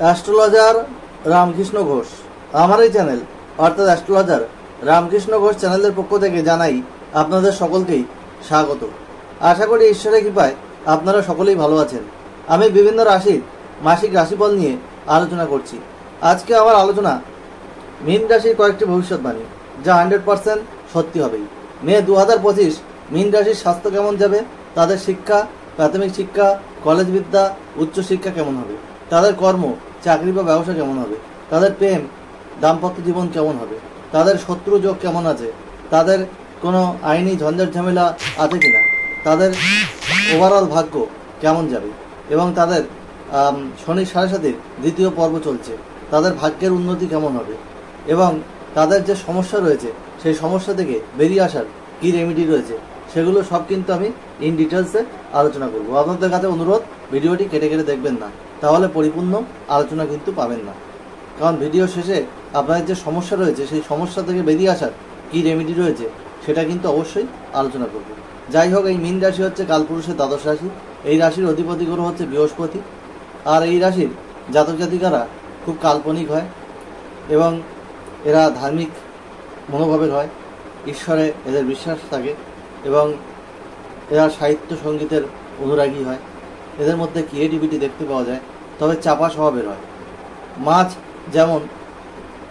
Astrologer Ramakrishna Ghosh, আমার এই channel অর্থাৎ অ্যাস্ট্রোলজার রামকৃষ্ণ ঘোষ চ্যানেলের পক্ষ থেকে জানাই আপনাদের সকলকেই স্বাগত। আশা করি ঈশ্বরের কৃপায় আপনারা সকলেই ভালো আছেন। আমি বিভিন্ন রাশির মাসিক রাশিফল নিয়ে আলোচনা করছি। আজকে আমার আলোচনা মীন রাশির কয়েকটি ভবিষ্যৎবাণী, যা 100% সত্যি হবেই। মে 2025 মীন রাশির স্বাস্থ্য কেমন যাবে, তাদের শিক্ষা, প্রাথমিক শিক্ষা, কলেজ বিদ্যা, উচ্চশিক্ষা কেমন হবে, তাদের কর্ম, চাকরি বা ব্যবসা কেমন হবে, তাদের প্রেম, দাম্পত্য জীবন কেমন হবে, তাদের শত্রু যোগ কেমন আছে, তাদের কোনো আইনি ঝঞ্ঝাট ঝামেলা আছে কিনা, তাদের ওভারঅল ভাগ্য কেমন যাবে, এবং তাদের শনি 7.5 দ্বিতীয় পর্ব চলছে, তাদের ভাগ্যের উন্নতি কেমন হবে, এবং তাদের যে সমস্যা রয়েছে সেই সমস্যা থেকে বেরিয়ে আসার কী রেমেডি রয়েছে, সেগুলো সব কিন্তু আমি ইন ডিটেলসে আলোচনা করব। আপনাদের কাছে অনুরোধ, ভিডিওটি কেটে কেটে দেখবেন না, তাহলে পরিপূর্ণ আলোচনা কিন্তু পাবেন না। কারণ ভিডিও শেষে আপনাদের যে সমস্যা রয়েছে সেই সমস্যা থেকে বেরিয়ে আসার কী রেমেডি রয়েছে সেটা কিন্তু অবশ্যই আলোচনা করব। যাই হোক, এই মীন রাশি হচ্ছে কালপুরুষের দ্বাদশ রাশি। এই রাশির অধিপতি গ্রহ হচ্ছে বৃহস্পতি। আর এই রাশির জাতক জাতিকারা খুব কাল্পনিক হয় এবং এরা ধার্মিক মনোভাবের হয়, ঈশ্বরে এদের বিশ্বাস থাকে এবং এরা সাহিত্য সঙ্গীতের অনুরাগী হয়। এদের মধ্যে ক্রিয়েটিভিটি দেখতে পাওয়া যায়, তবে চাপা স্বভাবের হয়। মাছ যেমন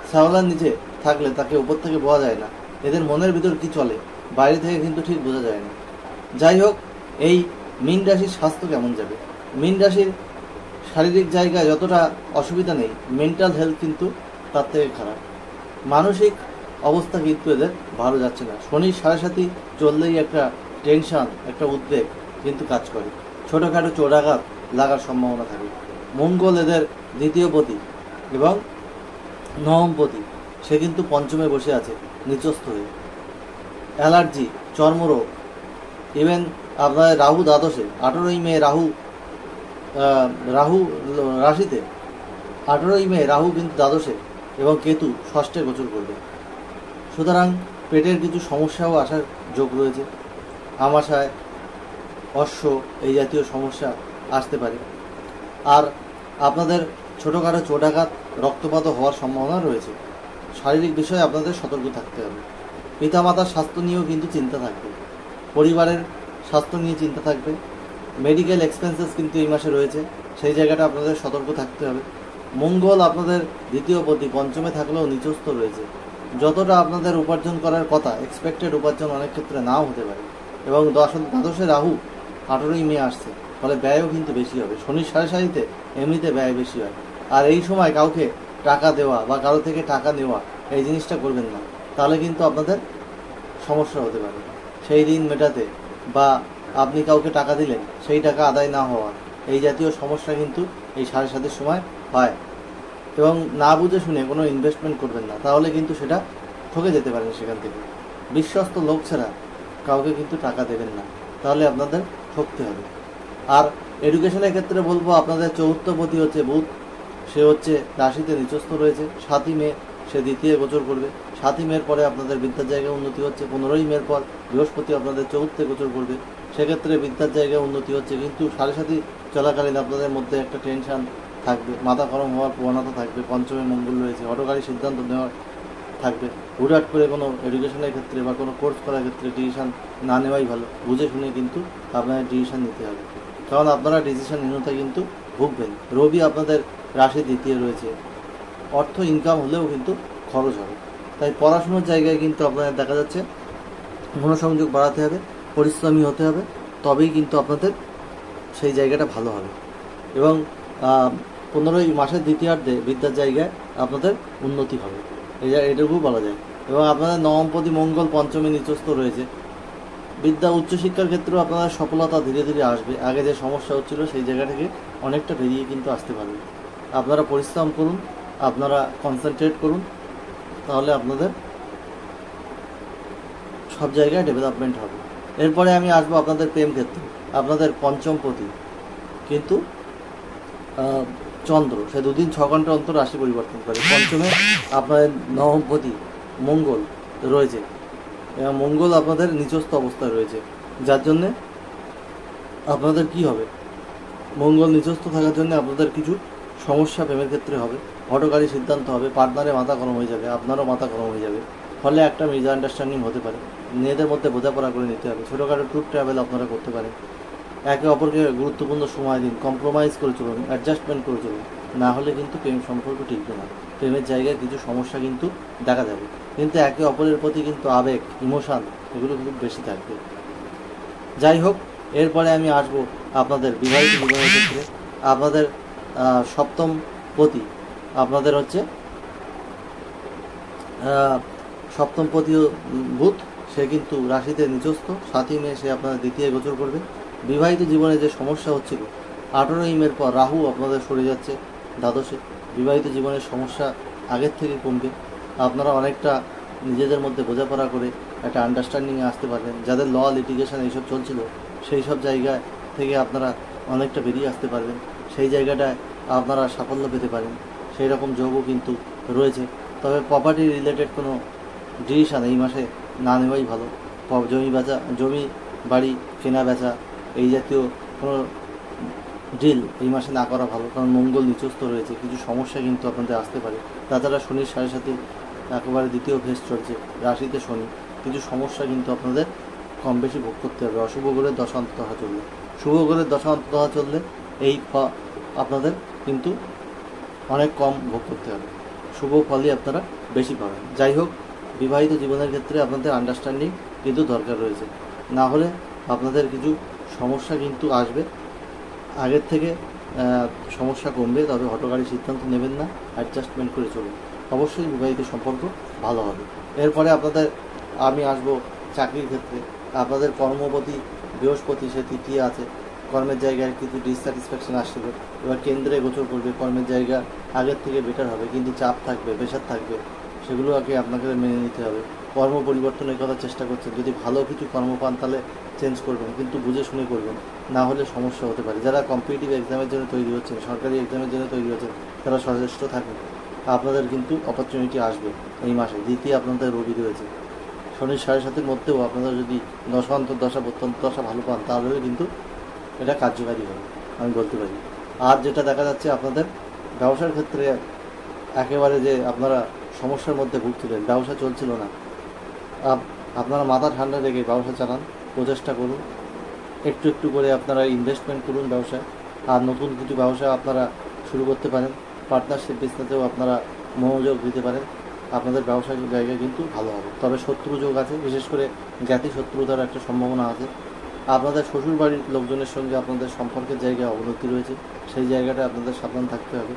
শ্যাওলার নিচে থাকলে তাকে উপর থেকে বোঝা যায় না, এদের মনের ভিতর কি চলে বাইরে থেকে কিন্তু ঠিক বোঝা যায় না। যাই হোক, এই মীন রাশির স্বাস্থ্য কেমন যাবে? মীন রাশির শারীরিক জায়গায় যতটা অসুবিধা নেই, মেন্টাল হেলথ কিন্তু তার থেকে খারাপ। মানসিক অবস্থা কিন্তু এদের ভালো যাচ্ছে না। শনি 7.5 চললেই একটা টেনশন, একটা উদ্বেগ কিন্তু কাজ করে। ছোটোখাটো চোরাঘাত লাগার সম্ভাবনা থাকে। মঙ্গল এদের দ্বিতীয় পতি এবং নবম পতি, সে কিন্তু পঞ্চমে বসে আছে নিচস্থ হয়ে। অ্যালার্জি, চর্মরোগ, ইভেন আপনার রাহু দ্বাদশে, 18ই মে রাহু রাশিতে, 18ই মে রাহু কিন্তু দ্বাদশে এবং কেতু ষষ্ঠে গোচর করবে। সুতরাং পেটের কিছু সমস্যাও আসার যোগ রয়েছে। আমাশয়, অশ্ব এই জাতীয় সমস্যা আসতে পারে। আর আপনাদের ছোটোখাটো চোটাঘাত, রক্তপাত হওয়ার সম্ভাবনা রয়েছে। শারীরিক বিষয়ে আপনাদের সতর্ক থাকতে হবে। পিতামাতার স্বাস্থ্য নিয়েও কিন্তু চিন্তা থাকবে, পরিবারের স্বাস্থ্য নিয়ে চিন্তা থাকবে। মেডিকেল এক্সপেন্সেস কিন্তু এই মাসে রয়েছে, সেই জায়গাটা আপনাদের সতর্ক থাকতে হবে। মঙ্গল আপনাদের দ্বিতীয় পতি পঞ্চমে থাকলেও নিচস্থ রয়েছে। যতটা আপনাদের উপার্জন করার কথা, এক্সপেক্টেড উপার্জন অনেক ক্ষেত্রে নাও হতে পারে। এবং দ্বাদশে রাহু 18ই মে আসছে, ফলে ব্যয়ও কিন্তু বেশি হবে। শনি 7.5 এমনিতে ব্যয় বেশি হয়। আর এই সময় কাউকে টাকা দেওয়া বা কারো থেকে টাকা নেওয়া এই জিনিসটা করবেন না, তাহলে কিন্তু আপনাদের সমস্যা হতে পারে। সেই ঋণ মেটাতে বা আপনি কাউকে টাকা দিলেন সেই টাকা আদায় না হওয়া, এই জাতীয় সমস্যা কিন্তু এই 7.5 সময় হয়। এবং না বুঝে শুনে কোনো ইনভেস্টমেন্ট করবেন না, তাহলে কিন্তু সেটা ঠকে যেতে পারেন সেখান থেকে। বিশ্বস্ত লোক ছাড়া কাউকে কিন্তু টাকা দেবেন না, তাহলে আপনাদের ঠকতে হবে। আর এডুকেশনের ক্ষেত্রে বলবো, আপনাদের চতুর্থ পতি হচ্ছে বুধ, সে হচ্ছে রাশিতে নিচস্থ রয়েছে। 7ই মে সে দ্বিতীয় গোচর করবে। 7ই মের পরে আপনাদের বিদ্যার জায়গায় উন্নতি হচ্ছে। 15ই মের পর বৃহস্পতি আপনাদের চতুর্থে গোচর করবে, সেক্ষেত্রে বিদ্যার জায়গায় উন্নতি হচ্ছে। কিন্তু 7.5 চলাকালীন আপনাদের মধ্যে একটা টেনশন থাকবে, মাথা গরম হওয়ার প্রবণতা থাকবে। পঞ্চমে মঙ্গল রয়েছে, হঠকারী সিদ্ধান্ত নেওয়ার থাকবে। হুটহাট করে কোনো এডুকেশনের ক্ষেত্রে বা কোনো কোর্স করার ক্ষেত্রে ডিসিশান না নেওয়াই ভালো। বুঝে শুনে কিন্তু আপনাদের ডিসিশান নিতে হবে, কারণ আপনারা ডিসিশনহীনতায় কিন্তু ভুগবেন। রবি আপনাদের রাশি দ্বিতীয় রয়েছে, অর্থ ইনকাম হলেও কিন্তু খরচ হবে। তাই পড়াশুনোর জায়গায় কিন্তু আপনাদের দেখা যাচ্ছে মনোসংযোগ বাড়াতে হবে, পরিশ্রমী হতে হবে, তবেই কিন্তু আপনাদের সেই জায়গাটা ভালো হবে। এবং 15ই মাসের দ্বিতীয়ার্ধে বিদ্যার জায়গায় আপনাদের উন্নতি হবে, এটুকু বলা যায়। এবং আপনাদের নবমপতি মঙ্গল পঞ্চমে নিচস্থ রয়েছে। বিদ্যা উচ্চশিক্ষার ক্ষেত্রেও আপনাদের সফলতা ধীরে ধীরে আসবে। আগে যে সমস্যা হচ্ছিল সেই জায়গা থেকে অনেকটা বেরিয়ে কিন্তু আসতে পারবে। আপনারা পরিশ্রম করুন, আপনারা কনসেন্ট্রেট করুন, তাহলে আপনাদের সব জায়গায় ডেভেলপমেন্ট হবে। এরপরে আমি আসবো আপনাদের প্রেম ক্ষেত্রে। আপনাদের পঞ্চম পতি কিন্তু চন্দ্র, সে 2 দিন 6 ঘন্টা অন্তর রাশি পরিবর্তন করে। পঞ্চমে আপনাদের নবমপতি মঙ্গল রয়েছে এবং মঙ্গল আপনাদের নিচস্থ অবস্থায় রয়েছে, যার জন্যে আপনাদের কি হবে, মঙ্গল নিচস্থ থাকার জন্য আপনাদের কিছু সমস্যা প্রেমের ক্ষেত্রে হবে, হঠকারী সিদ্ধান্ত হবে, পার্টনারে মাথা গরম হয়ে যাবে, আপনারও মাথা গরম হয়ে যাবে, ফলে একটা মিসআন্ডারস্ট্যান্ডিং হতে পারে। নিজেদের মধ্যে বোঝাপড়া করে নিতে হবে। ছোটোখাটো ট্যুর ট্রাভেল আপনারা করতে পারেন। একে অপরকে গুরুত্বপূর্ণ সময় দিন, কম্প্রোমাইজ করে চলুন, অ্যাডজাস্টমেন্ট করে চলুন, না হলে কিন্তু প্রেম সম্পর্ক টিকবে না। প্রেমের জায়গায় কিছু সমস্যা কিন্তু দেখা যাবে, কিন্তু একে অপরের প্রতি কিন্তু আবেগ, ইমোশান এগুলো খুব বেশি থাকবে। যাই হোক, এরপরে আমি আসবো আপনাদের বিবাহিত জীবনের ক্ষেত্রে। আপনাদের সপ্তম পতি আপনাদের হচ্ছে সপ্তমপতিও বুধ, সে কিন্তু রাশিতে নিচস্থ। 7ই মে সে আপনাদের দ্বিতীয় গোচর করবে। বিবাহিত জীবনে যে সমস্যা হচ্ছিল, 18ই মের পর রাহু আপনাদের সরে যাচ্ছে দ্বাদশে। বিবাহিত জীবনের সমস্যা আগের থেকে কমবে। আপনারা অনেকটা নিজেদের মধ্যে বোঝাপড়া করে একটা আন্ডারস্ট্যান্ডিংয়ে আসতে পারবেন। যাদের ল লিটিগেশন এইসব চলছিল, সেই সব জায়গা থেকে আপনারা অনেকটা বেরিয়ে আসতে পারবেন। সেই জায়গাটায় আপনারা সাফল্য পেতে পারেন, সেই রকম যোগও কিন্তু রয়েছে। তবে প্রপার্টি রিলেটেড কোনো ডিসিশান এই মাসে না নেওয়াই ভালো। জমি বাড়ি কেনা বেচা এই জাতীয় কোনো ডিল এই মাসে না করা ভালো, কারণ মঙ্গল নিচস্থ রয়েছে। কিছু সমস্যা কিন্তু আপনাদের আসতে পারে। তাছাড়া শনির 7.5 একেবারে দ্বিতীয় ফেজ চলছে, রাশিতে শনি। কিছু সমস্যা কিন্তু আপনাদের কম বেশি ভোগ করতে হবে। অশুভ গ্রহের দশা অন্তর্দশা চললে, শুভ গ্রহের দশা অন্তর্দশা চললে এই আপনাদের কিন্তু অনেক কম ভোগ করতে হবে, শুভ ফলই আপনারা বেশি পাবেন। যাই হোক, বিবাহিত জীবনের ক্ষেত্রে আপনাদের আন্ডারস্ট্যান্ডিং কিন্তু দরকার রয়েছে, না হলে আপনাদের কিছু সমস্যা কিন্তু আসবে। আগের থেকে সমস্যা কমবে, তবে হঠকারী সিদ্ধান্ত নেবেন না, অ্যাডজাস্টমেন্ট করে চলুন। অবশ্যই বিবাহিত সম্পর্ক ভালো হবে। এরপরে আপনাদের আমি আসবো চাকরির ক্ষেত্রে। আপনাদের কর্মপতি বৃহস্পতি, সে তৃতীয় আছে। কর্মের জায়গায় কিছু ডিসস্যাটিসফ্যাকশন আসছিল, এবার কেন্দ্রে গোচর করবে। কর্মের জায়গা আগের থেকে বেটার হবে, কিন্তু চাপ থাকবে, প্রেশার থাকবে, সেগুলো আগে আপনাকে মেনে নিতে হবে। কর্ম পরিবর্তনের কথা চেষ্টা করছেন, যদি ভালো কিছু কর্ম পান তাহলে চেঞ্জ করবেন, কিন্তু বুঝে শুনে করবেন, না হলে সমস্যা হতে পারে। যারা কম্পিটিটিভ এক্সামের জন্য তৈরি হচ্ছেন, সরকারি এক্সামের জন্য তৈরি হচ্ছেন, তারা সচেষ্ট থাকুন। আপনাদের কিন্তু অপরচুনিটি আসবে এই মাসে। দ্বিতীয় আপনাদের রবি রয়েছে, শনির 7.5 মধ্যেও আপনারা যদি দশা অন্তর্দশা প্রত্যন্তদশা ভালো পান, তাহলে কিন্তু এটা কার্যকারী হবে, আমি বলতে পারি। আর যেটা দেখা যাচ্ছে আপনাদের ব্যবসার ক্ষেত্রে, একেবারে যে আপনারা সমস্যার মধ্যে ভুগছিলেন, ব্যবসা চলছিল না, আপনারা মাথা ঠান্ডা রেখে ব্যবসা চালান, প্রচেষ্টা করুন, একটু একটু করে আপনারা ইনভেস্টমেন্ট করুন ব্যবসায়। আর নতুন কিছু ব্যবসা আপনারা শুরু করতে পারেন, পার্টনারশিপ বিজনেসেও আপনারা মনোযোগ দিতে পারেন। আপনাদের ব্যবসার জায়গায় কিন্তু ভালো হবে। তবে শত্রু যোগ আছে, বিশেষ করে জ্ঞাতি শত্রুতার একটা সম্ভাবনা আছে। আপনাদের শ্বশুরবাড়ির লোকজনের সঙ্গে আপনাদের সম্পর্কের জায়গায় অবনতি রয়েছে, সেই জায়গাটা আপনাদের সাবধান থাকতে হবে।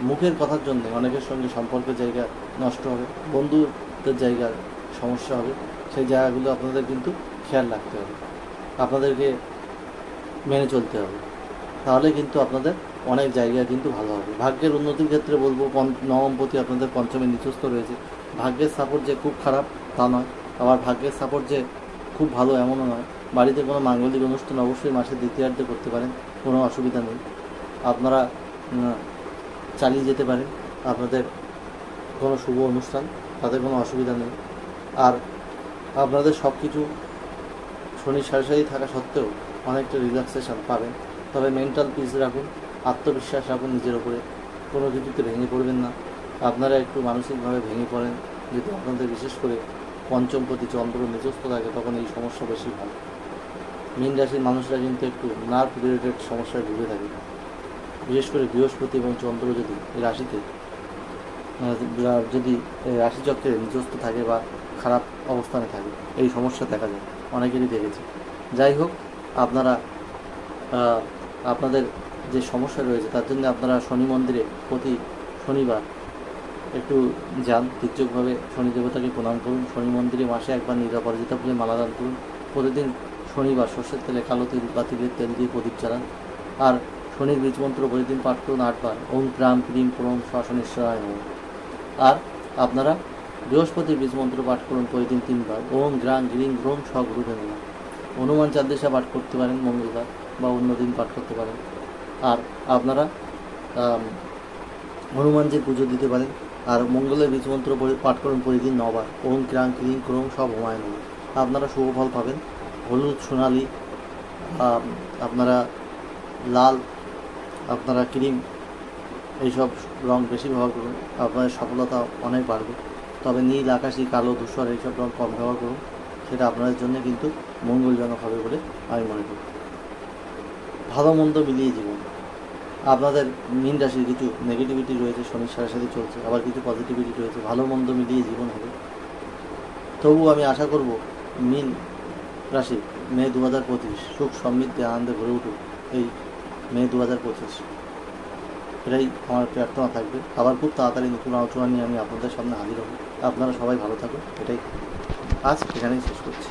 মুখের কথার জন্য অনেকের সঙ্গে সম্পর্কের জায়গা নষ্ট হবে, বন্ধুদের জায়গার সমস্যা হবে, সেই জায়গাগুলো আপনাদের কিন্তু খেয়াল রাখতে হবে, আপনাদেরকে মেনে চলতে হবে, তাহলে কিন্তু আপনাদের অনেক জায়গা কিন্তু ভালো হবে। ভাগ্যের উন্নতির ক্ষেত্রে বলবো, নবমপতি আপনাদের পঞ্চমে নিচস্থ রয়েছে। ভাগ্যের সাপোর্ট যে খুব খারাপ তা নয়, আবার ভাগ্যের সাপোর্ট যে খুব ভালো এমনও নয়। বাড়িতে কোনো মাঙ্গলিক অনুষ্ঠান অবশ্যই মাসের দ্বিতীয়ার্ধে করতে পারেন, কোনো অসুবিধা নেই, আপনারা চালিয়ে যেতে পারেন আপনাদের কোনো শুভ অনুষ্ঠান, তাতে কোনো অসুবিধা নেই। আর আপনাদের সব কিছু শনির 7.5 থাকা সত্ত্বেও অনেকটা রিল্যাক্সেশন পাবেন। তবে মেন্টাল পিস রাখুন, আত্মবিশ্বাস রাখুন নিজের ওপরে, কোনো কিছুতে ভেঙে পড়বেন না। আপনারা একটু মানসিকভাবে ভেঙে পড়েন যদি আপনাদের বিশেষ করে পঞ্চমপতি চন্দ্র নিচস্থ থাকে, তখন এই সমস্যা বেশি হয়। মীন রাশির মানুষরা কিন্তু একটু নার্ভ রিলেটেড সমস্যায় ভুগে থাকে, বিশেষ করে বৃহস্পতি এবং চন্দ্র যদি এই রাশিতে যদি রাশিচক্রে নিচস্থ থাকে বা খারাপ অবস্থানে থাকে, এই সমস্যা দেখা যায়, অনেকেরই দেখেছি। যাই হোক, আপনারা আপনাদের যে সমস্যা রয়েছে তার জন্য আপনারা শনি মন্দিরে প্রতি শনিবার একটু যান, তীর্যকভাবে শনি দেবতাকে প্রণাম করুন। শনি মন্দিরে মাসে একবার নিরাপরাজিতা ফুলে মালা দান করুন। প্রতিদিন শনিবার সর্ষের তেলে কালো তিল বা তিলের তেল দিয়ে প্রদীপ চালান। আর শনির বীজ মন্ত্র প্রতিদিন পাঠ করুন 8 বার, ওম ক্রাম ক্রিম প্রম শনিশ্বরায় নমঃ। আর আপনারা বৃহস্পতির বীজ মন্ত্র পাঠ করুন প্রতিদিন 3 বার, ওম গ্রাং গ্রিং গ্রোম স্বগুরুদেব নমঃ। হনুমান চালিসা পাঠ করতে পারেন মঙ্গলবার বা অন্য দিন পাঠ করতে পারেন। আর আপনারা হনুমানজির পুজো দিতে পারেন। আর মঙ্গলের বীজ মন্ত্র পাঠ করুন প্রতিদিন 9 বার, ওম ক্রাং ক্রিং ক্রোম সব হোমায় নমঃ। আপনারা শুভ ফল পাবেন। হলুদ, সোনালি, আপনারা লাল, আপনারা ক্রিম এইসব রং বেশি ব্যবহার করুন, আপনাদের সফলতা অনেক বাড়বে। তবে নীল, আকাশি, কালো, ধূসর এইসব রং কম ব্যবহার করুন, সেটা আপনাদের জন্য কিন্তু মঙ্গলজনক হবে বলে আমি মনে করি। ভালো মন্দ মিলিয়ে জীবন। আপনাদের মীন রাশির কিছু নেগেটিভিটি রয়েছে, শনির সাথে চলছে, আবার কিছু পজিটিভিটি রয়েছে, ভালো মন্দ মিলিয়ে জীবন হবে। তবু আমি আশা করব মীন রাশি মে 2025 সুখ সমৃদ্ধি আনন্দে ভরে উঠুক এই মে 2025। এটাই আমার প্রার্থনা থাকবে। আবার খুব তাড়াতাড়ি নতুন আলোচনা নিয়ে আমি আপনাদের সামনে হাজির হব। আপনারা সবাই ভালো থাকুন, এটাই আজ এখানেই শেষ করছি।